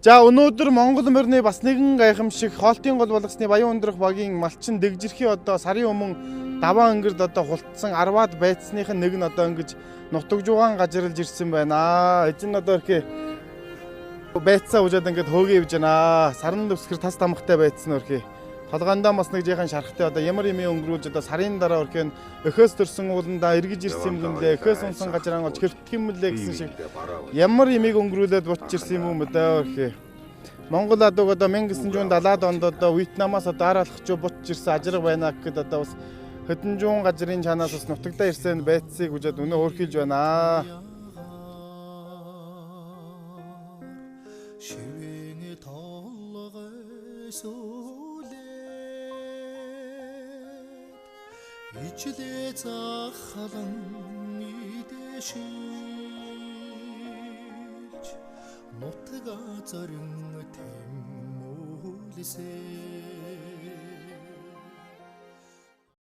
За өнөөдөр Монгол морины бас нэгэн гайхамшиг хоолтын гол болгосны Баян өндрөх багийн малчин дэгжирхий одоо сарын өмнө даваа өнгөрд одоо хултсан 10-аад байцсных нь нэг нь одоо ингэж нутагжуугаан гажирлж ирсэн байна. Эзэн одоо ирэхээ байцсаа уужаад ингээд хөөгөө явж байна. Саран дэвсгэр тас тамхтай байцсан өрхий. Толгоондоо бас нэг жихэн шархтай одоо ямар юм өнгөрүүлж одоо сарын дараа өрхий өхөөс төрсөн ууландаа эргэж ирсэн юм лээ. Өхөөс унсан гажраан олж хэвтэх юм лээ гэсэн шиг ямар ямиг өнгөрүүлээд бутж ирсэн юм бэ өрхий. Монгол адууг одоо 1970-аад онд одоо Вьетнамаас одоо ар алхаж бутж ирсэн ажраг байна гэхэд одоо бас хэдэн зуун газрын чанаас бас нутагтаа ирсэн байцсыг үжээд өнөө өөрхилж байна. Шивэний толгой сүлээд ижлээ захалан идэшиж нутга зорин тэмүүлсэ